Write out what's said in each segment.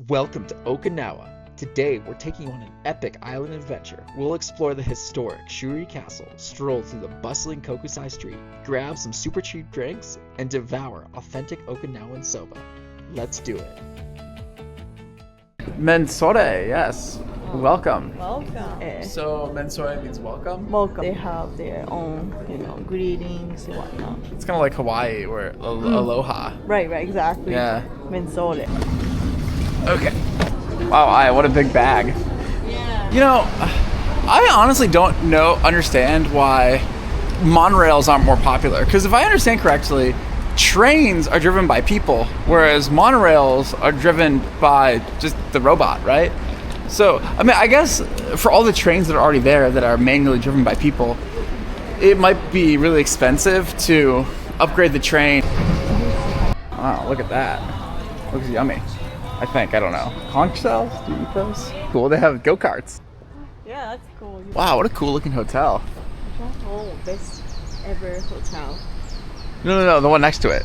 Welcome to Okinawa. Today we're taking on an epic island adventure. We'll explore the historic Shuri Castle, stroll through the bustling Kokusai Street, grab some super cheap drinks, and devour authentic Okinawan soba. Let's do it. Mensore, yes. Welcome. Welcome. So mensore means welcome? Welcome. They have their own, greetings and whatnot. It's kind of like Hawaii or aloha. Right, exactly. Yeah. Mensole. Okay. Wow, what a big bag. Yeah. You know, I honestly don't understand why monorails aren't more popular. Because if I understand correctly, trains are driven by people, whereas monorails are driven by just the robot, right? So, I guess for all the trains that are already there that are manually driven by people, it might be really expensive to upgrade the train. Wow, look at that. Looks yummy. I think, I don't know. Conch shells? Do you eat those? Cool, they have go-karts. Yeah, that's cool. Wow, what a cool looking hotel. Oh, best ever hotel. No, the one next to it.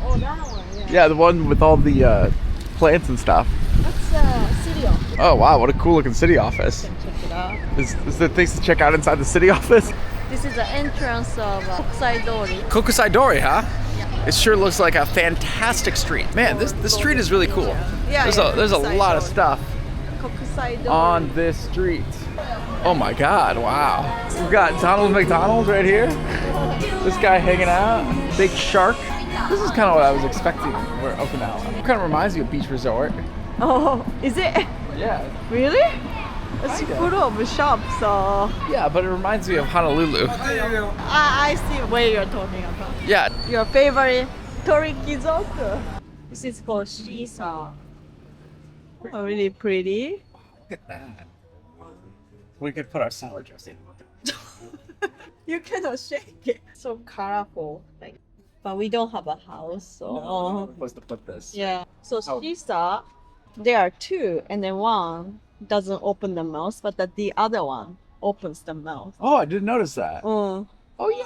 Oh, that one, yeah. Yeah, the one with all the plants and stuff. That's city office. Oh wow, what a cool looking city office. You can check it out. Is there things to check out inside the city office? This is the entrance of Kokusai Dori. Kokusai Dori, huh? Yeah. It sure looks like a fantastic street. Man, this street is really cool. Yeah, There's a lot of stuff Kokusai Dori. on this street. Oh my god, wow. We've got Donald McDonald right here. This guy hanging out. Big shark. This is kind of what I was expecting for Okinawa. It kind of reminds me of beach resort. Oh, is it? Yeah. Really? It's full of shops. Yeah, but it reminds me of Honolulu. I see what you're talking about. Yeah. Your favorite Torikizoku. This is called Shisa. Oh, really pretty. Look at that. We could put our salad dressing on. You cannot shake it. So colorful. But we don't have a house, so. No, I'm supposed to put this. Yeah. So Oh. Shisa, there are two, and then one doesn't open the mouth, but the other one opens the mouth. Oh, I didn't notice that. Oh,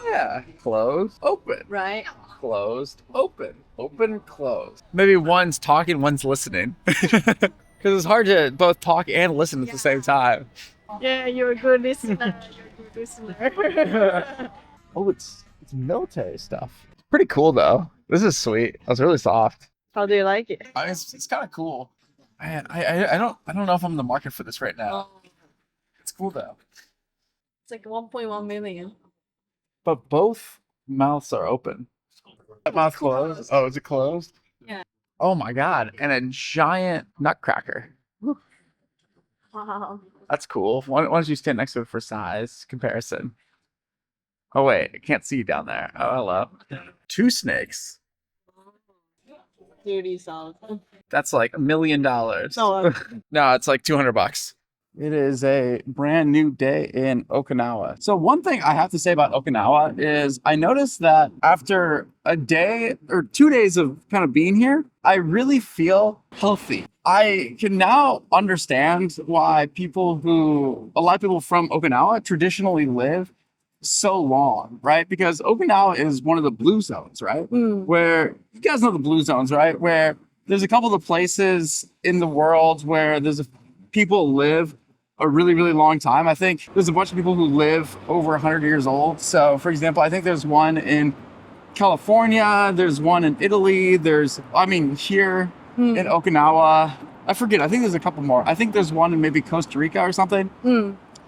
Yeah. Closed, open. right? Closed, open. Open, closed. Maybe one's talking, one's listening. Because it's hard to both talk and listen at the same time. Yeah, you're a good listener. You're a good listener. Oh, it's military stuff. Pretty cool though. This is sweet. That's really soft. How do you like it? It's kind of cool. Man, I don't know if I'm in the market for this right now. It's cool though. It's like 1.1 million. But both mouths are open. That mouth closed. Oh, is it closed? Yeah. Oh my god! And a giant nutcracker. Wow. That's cool. Why don't you stand next to it for size comparison? Oh wait, I can't see you down there. Oh hello. Two snakes. 30,000. That's like $1 million. No, No, it's like $200. It is a brand new day in Okinawa. So one thing I have to say about Okinawa is I noticed that after a day or 2 days of kind of being here, I really feel healthy. I can now understand why a lot of people from Okinawa traditionally live so long, right? Because Okinawa is one of the blue zones, right? Where you guys know the blue zones, right? Where there's a couple of places in the world where people live a really, really long time. I think there's a bunch of people who live over 100 years old. So, for example, I think there's one in California, there's one in Italy, here in Okinawa. I forget, I think there's a couple more. I think there's one in maybe Costa Rica or something.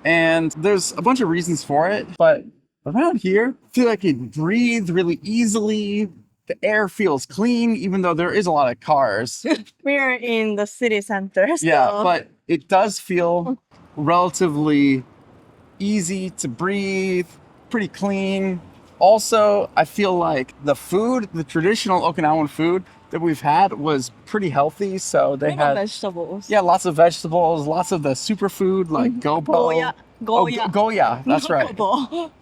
And there's a bunch of reasons for it, but around here, I feel like you breathe really easily. The air feels clean, even though there is a lot of cars. we're in the city center. So. Yeah, but it does feel relatively easy to breathe, pretty clean. Also, I feel like the traditional Okinawan food that we've had was pretty healthy. So they had vegetables. Yeah, lots of vegetables, lots of the superfood like gobo. Goya. Goya, that's right.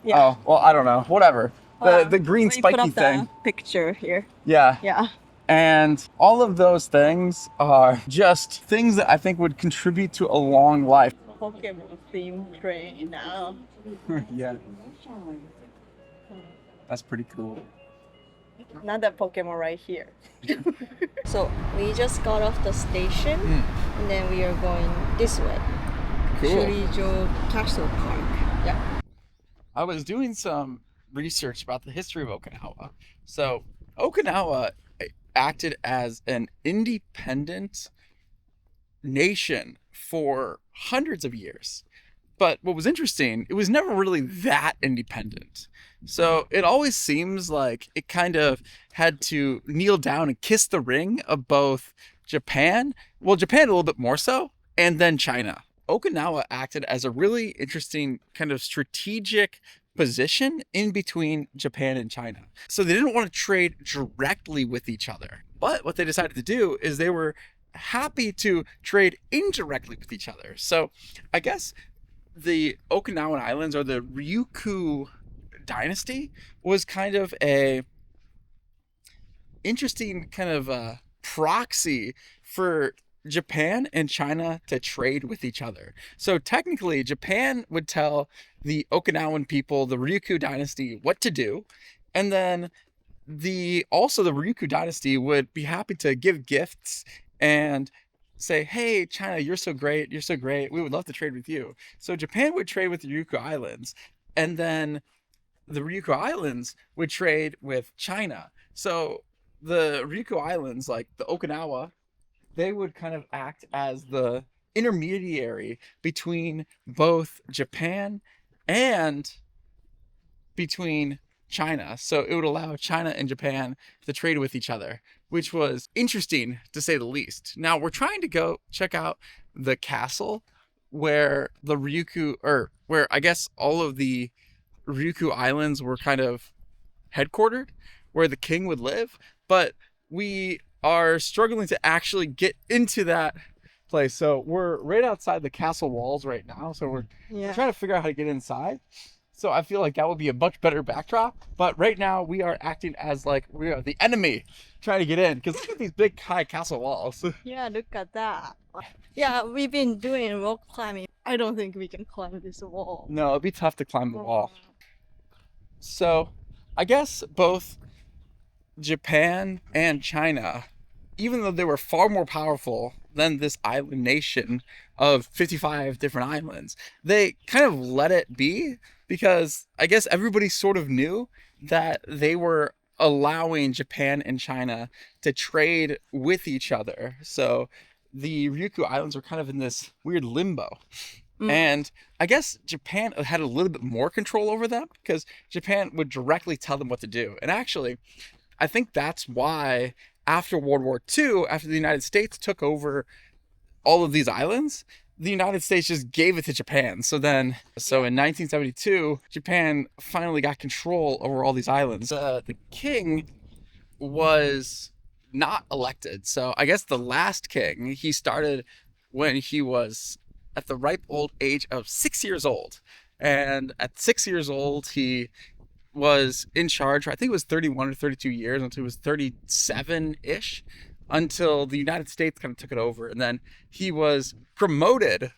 Yeah. Oh, well, I don't know. Whatever. The green we put spiky up thing. The picture here. Yeah. Yeah. And all of those things are just things that I think would contribute to a long life. Pokemon themed train now. Yeah. That's pretty cool. Another Pokemon right here. So we just got off the station and then we are going this way. Cool. Shurijo Castle Park. Yeah. I was doing some research about the history of Okinawa. So Okinawa acted as an independent nation for hundreds of years. But what was interesting, it was never really that independent. So it always seems like it kind of had to kneel down and kiss the ring of both Japan, well, Japan a little bit more so, and then China. Okinawa acted as a really interesting kind of strategic position in between Japan and China. So they didn't want to trade directly with each other. But what they decided to do is they were happy to trade indirectly with each other. So I guess the Okinawan Islands, or the Ryukyu dynasty, was kind of a interesting kind of proxy for Japan and China to trade with each other. So technically, Japan would tell the Okinawan people, the Ryukyu dynasty, what to do, and then the Ryukyu dynasty would be happy to give gifts and say, hey, China, you're so great, we would love to trade with you. So Japan would trade with the Ryukyu Islands, and then the Ryukyu Islands would trade with China. So the Ryukyu Islands, like the Okinawa, they would kind of act as the intermediary between both Japan and between China. So it would allow China and Japan to trade with each other, which was interesting to say the least. Now we're trying to go check out the castle where the Ryukyu, or where I guess all of the Ryukyu Islands were kind of headquartered, where the king would live, but we are struggling to actually get into that place. So we're right outside the castle walls right now. So we're trying to figure out how to get inside. So I feel like that would be a much better backdrop. But right now we are acting as like we are the enemy trying to get in, because look at these big high castle walls. Yeah, look at that. Yeah, we've been doing rock climbing. I don't think we can climb this wall. No, it'd be tough to climb the wall. So I guess both Japan and China, even though they were far more powerful than this island nation of 55 different islands, they kind of let it be, because I guess everybody sort of knew that they were allowing Japan and China to trade with each other. So the Ryukyu Islands were kind of in this weird limbo. And I guess Japan had a little bit more control over them, because Japan would directly tell them what to do. And actually, I think that's why after World War II, after the United States took over all of these islands, the United States just gave it to Japan. So in 1972, Japan finally got control over all these islands. The king was not elected. So I guess the last king, he started when he was at the ripe old age of 6 years old. And at 6 years old, he was in charge, I think it was 31 or 32 years, until he was 37-ish, until the United States kind of took it over. And then he was promoted,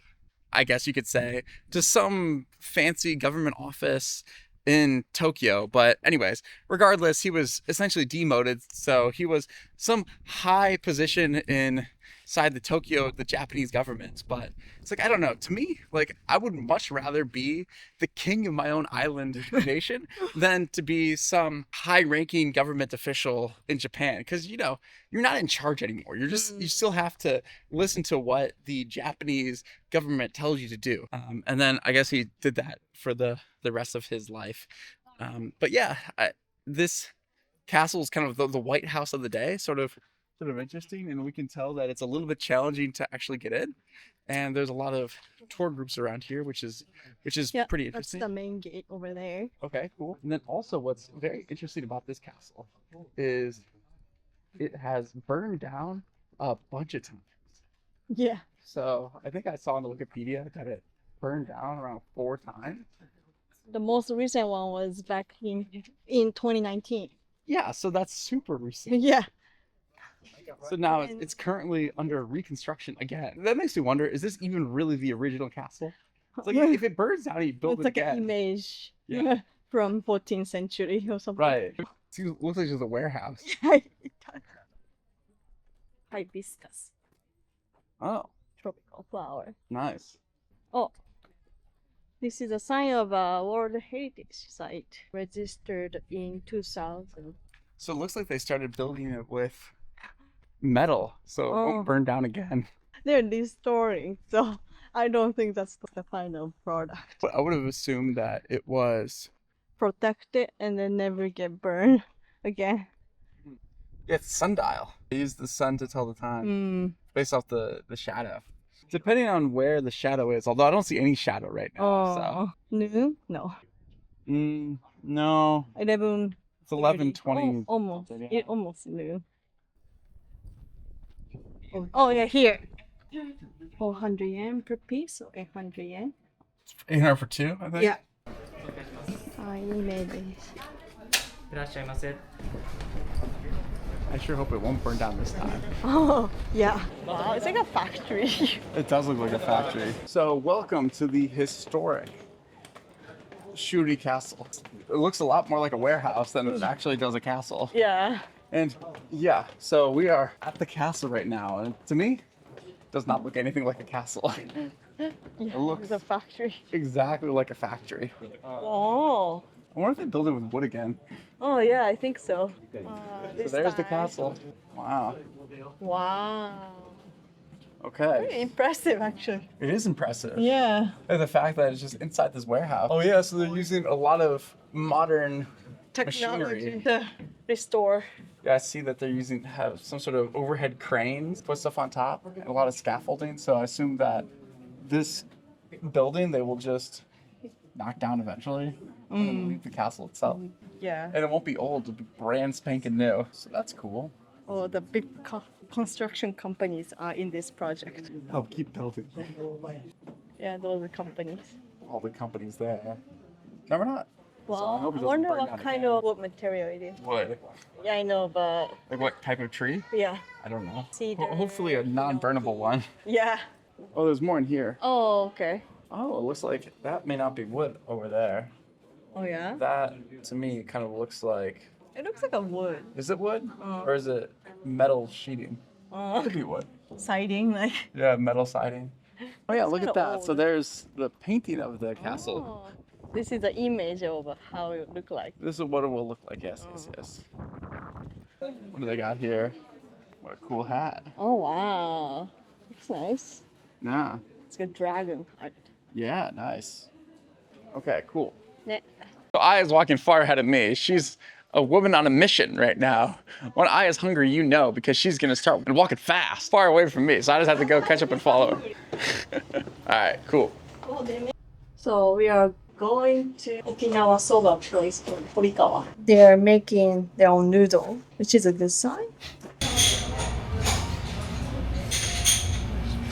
I guess you could say, to some fancy government office in Tokyo. But anyways, regardless, he was essentially demoted. So he was some high position inside the Japanese government. But it's like, I don't know, to me, like, I would much rather be the king of my own island nation than to be some high-ranking government official in Japan, because you're not in charge anymore. You still have to listen to what the Japanese government tells you to do. And then I guess he did that for the rest of his life. But yeah, this castle is kind of the White House of the day, sort of interesting, and we can tell that it's a little bit challenging to actually get in. And there's a lot of tour groups around here, which is pretty interesting. That's the main gate over there. Okay, cool. And then also what's very interesting about this castle is it has burned down a bunch of times. Yeah. So I think I saw on the Wikipedia that it burned down around 4 times. The most recent one was back in 2019. Yeah, so that's super recent. Yeah. So now it's currently under reconstruction again. That makes me wonder, is this even really the original castle? It's like, if it burns down, you build it again. It's like an image Yeah. from 14th century or something. Right. It looks like just a warehouse. It does. Hibiscus, Oh, tropical flower. nice. Oh, this is a sign of a World Heritage Site registered in 2000. So it looks like they started building it with metal, so it Oh. won't burn down again. They're restoring, so I don't think that's the final product. But I would have assumed that it was. Protect it and then never get burned again. Yeah, it's sundial. They use the sun to tell the time based off the shadow. Depending on where the shadow is, although I don't see any shadow right now. Oh, noon? No. No. 11. It's 11:20. Almost. Yeah. It almost noon. Oh yeah, here. 400 yen per piece, so 800 yen. 800 for two, I think. Yeah. I made this. いらっしゃいませ。 I sure hope it won't burn down this time. Oh, yeah. Wow, it's like a factory. It does look like a factory. So, welcome to the historic Shuri Castle. It looks a lot more like a warehouse than it actually does a castle. Yeah. And yeah, so we are at the castle right now, and to me, it does not look anything like a castle. It looks It's a factory. exactly like a factory. Oh. I wonder if they build it with wood again. Oh yeah, I think so. So there's the castle. Wow. Wow. Okay. Very impressive, actually. It is impressive. Yeah. And the fact that it's just inside this warehouse. Oh yeah, so they're using a lot of modern Technology machinery. to restore. Yeah, I see that they're have some sort of overhead cranes, put stuff on top, and a lot of scaffolding. So I assume that this building they will just knock down eventually and then leave the castle itself. Yeah. And it won't be old, it'll be brand spanking new. So that's cool. Oh, the big construction companies are in this project. Oh, keep building. Yeah, those are companies. All the companies there. No, we're not. Well, hope it I doesn't wonder burn what down kind again. of wood material it is. Wood. Yeah, I know, but Like what type of tree? yeah. I don't know. Cedar. Hopefully a non-burnable one. Yeah. Oh, there's more in here. Oh, okay. Oh, it looks like that may not be wood over there. Oh, yeah? That, to me, kind of looks like... It looks like a wood. Is it wood? Or is it metal sheeting? Could be wood. Siding, like. Yeah, metal siding. Oh yeah, look at kinda that. old. So there's the painting of the castle. Oh. This is the image of how it look like. This is what it will look like, yes. What do they got here? What a cool hat. Oh, wow. Looks nice. Yeah. It's a dragon heart. Yeah, nice. Okay, cool. Ne- So Aya is walking far ahead of me. She's a woman on a mission right now. When Aya is hungry, you know, because she's gonna start walking fast, far away from me. So I just have to go catch up and follow her. All right, cool. So we are going to Okinawa soba place called Horikawa. They are making their own noodle, which is a good sign.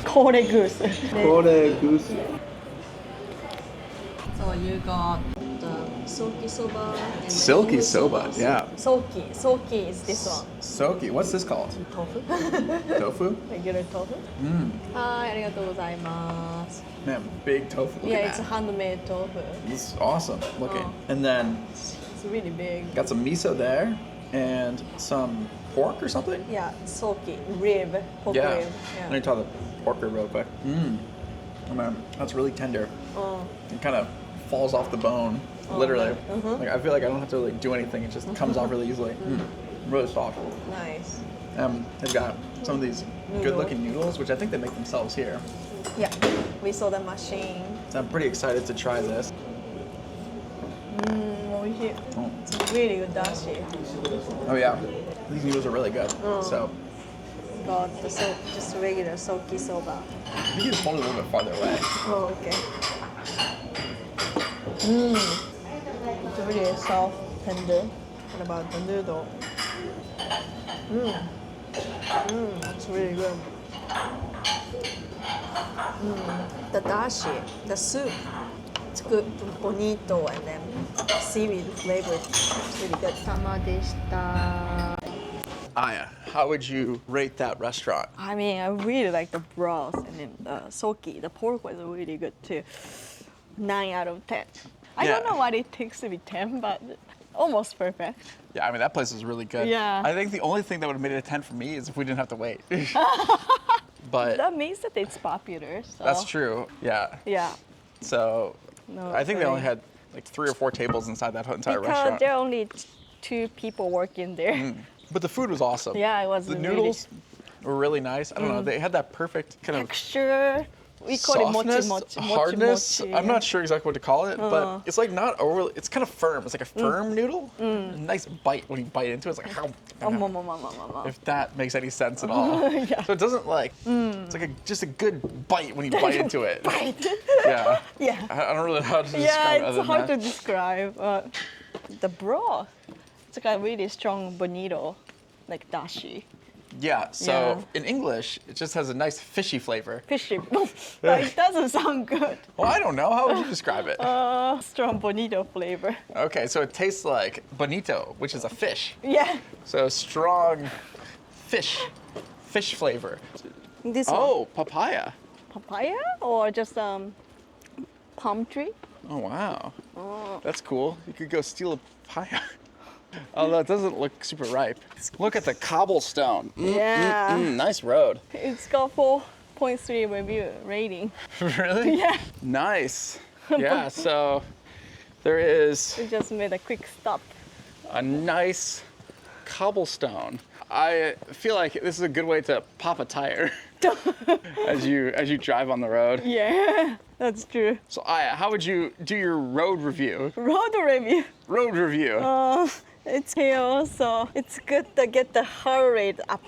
Kore goose. Goose. So you got the soki soba. And Silky noodle soba, sobas. yeah. Soki is this one. Soki, what's this called? Tofu. Tofu? Regular tofu. Hi, arigatou gozaimasu. Man, big tofu. Look Yeah, at it's a that. handmade tofu. It's awesome looking. Oh. And then It's really big. got some miso there and some pork or something? Yeah, soki, rib, pork Yeah. rib. Let me try the pork rib real quick. Oh man, that's really tender. Oh. It kind of falls off the bone, literally. Like I feel like I don't have to really do anything. It just comes off really easily. Really soft. Nice. They've got some of these good-looking noodles, which I think they make themselves here. Yeah, we saw the machine. So I'm pretty excited to try this. Oishii. Oh, It's really good dashi. oh yeah, these noodles are really good. So Got the just regular soki soba. I think it's probably a little bit farther away. Oh, okay. It's really soft, tender. What about the noodle? It's really good. The dashi, the soup, it's good, bonito, and then seaweed flavored. It's really good. Sama deshita. Aya, how would you rate that restaurant? I mean, I really like the broth and then the soki. The pork was really good too. 9 out of 10. I don't Yeah. know what it takes to be 10, but Almost perfect. Yeah, I mean, that place is really good. Yeah. I think the only thing that would have made it a 10 for me is if we didn't have to wait. But That means that it's popular. So. that's true. Yeah. Yeah. So No, I think they only very- had like 3 or 4 tables inside that entire Because restaurant. there are only 2 people working there. But the food was awesome. Yeah, it was The really- noodles were really nice. I don't know. They had that perfect kind of Texture. We call softness, it mochi, hardness. mochi. I'm not sure exactly what to call it, but it's like not overly. It's kind of firm. It's like a firm noodle. A nice bite when you bite into it. It's like how. If that makes any sense at all. Yeah. So it doesn't like. It's like just a good bite when you bite into it. Yeah. Yeah. I don't really know how to describe Yeah, it it's other than hard that. to describe. The broth, it's like a really strong bonito, like dashi. Yeah. So Yeah. in English, it just has a nice fishy flavor. Fishy, but it doesn't sound good. Well, I don't know. How would you describe it? Strong bonito flavor. Okay, so it tastes like bonito, which is a fish. Yeah. So strong fish flavor. This one. Oh, papaya. Papaya or just palm tree? Oh, wow. That's cool. You could go steal a papaya. Although it doesn't look super ripe. Look at the cobblestone. Yeah. Nice road. It's got 4.3 review rating. Really? Yeah. Nice. Yeah, so there is We just made a quick stop. a nice cobblestone. I feel like this is a good way to pop a tire as you drive on the road. Yeah, that's true. So Aya, how would you do your road review? Road review. Road review. It's here, so it's good to get the heart rate up.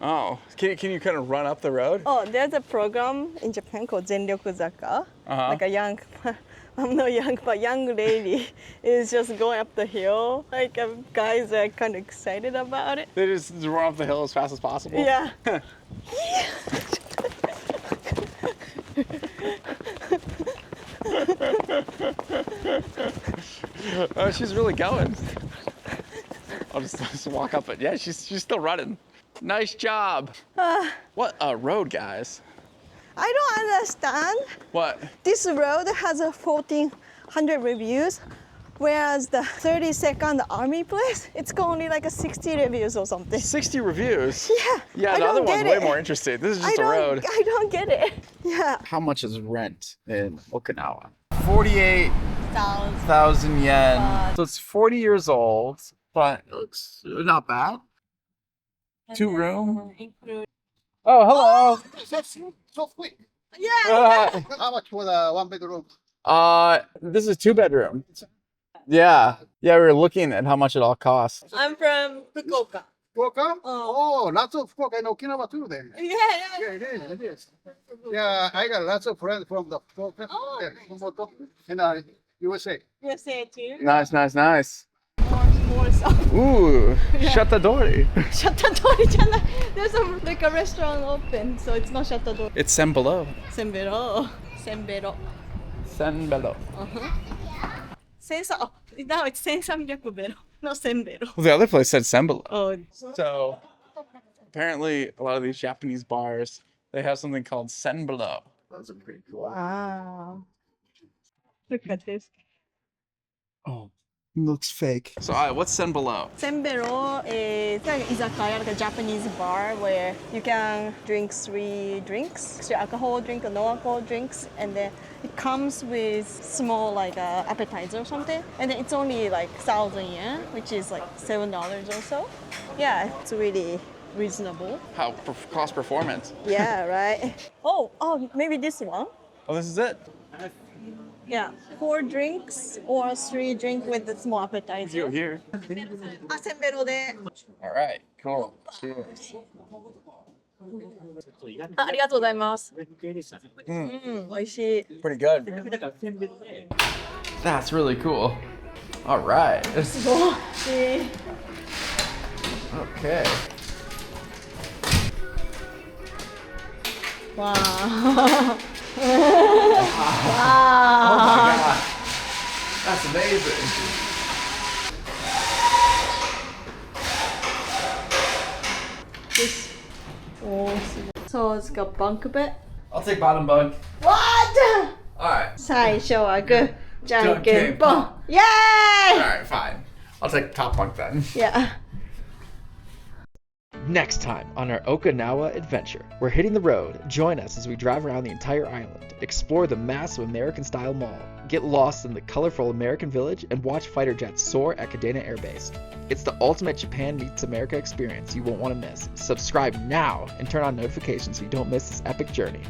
Oh, can you kind of run up the road? Oh, there's a program in Japan called Zenryoku Zaka. Uh-huh. Like a young, I'm not young, but young lady is just going up the hill. Like guys are kind of excited about it. They just run up the hill as fast as possible. Yeah. Oh, she's really going. I'll just walk up it. Yeah, she's still running. Nice job. What a road, guys. I don't understand. What? This road has a 1,400 reviews, whereas the 32nd Army place, it's got only like a 60 reviews or something. 60 reviews. Yeah. Yeah, I the other don't one's get way it. more interesting. This is just a road. I don't get it. Yeah. How much is rent in Okinawa? 48,000 yen. So it's 40 years old, but it looks not bad. 2 room. Oh, hello. So quick. Yeah. How much for the 1 bedroom? This is 2 bedroom. Yeah. Yeah, we were looking at how much it all costs. I'm from Fukuoka. Fukuoka? Oh, lots of Fukuoka and Okinawa too then. Yeah. Yeah, it is. Yeah, I got lots of friends from the Fukuoka, yeah, Kumamoto, and USA. USA too. Nice. More so. Ooh, Shatadori. Shatadori じゃない. There's like a restaurant open, so it's not Shatadori. It's Senbelo. Senbero. Senbelo. Oh, now it's 1,300 bero, not Senbero. Well, the other place said Senbelo. Oh, So apparently a lot of these Japanese bars, they have something called Senbelo. Those are pretty cool. wow. Look at this. Oh, looks fake. So what's Senbelo? Senbero is like izakaya, like a Japanese bar where you can drink 3 drinks, 3 alcohol drink or no alcohol drinks, and then it comes with small like appetizer or something, and then it's only like 1,000 yen, which is like $7 or so. Yeah, it's really reasonable. How cost performance? Yeah, right. Oh, maybe this one. Oh, this is it. Yeah, 4 drinks or 3 drink with the small appetizer. You here. Senbero で。 All right, cool. Cheers. ありがとうございます。美味しい。 Pretty good. That's really cool. All right. Okay. Wow. Oh my god. That's amazing. So it's got bunk bed. I'll take bottom bunk. What? All right. 最初はグー、じゃんけんぽん。Yay! All right, fine. I'll take top bunk then. Yeah. Next time on our Okinawa adventure, we're hitting the road. Join us as we drive around the entire island, explore the massive American-style mall, get lost in the colorful American village, and watch fighter jets soar at Kadena Air Base. It's the ultimate Japan meets America experience you won't want to miss. Subscribe now and turn on notifications so you don't miss this epic journey.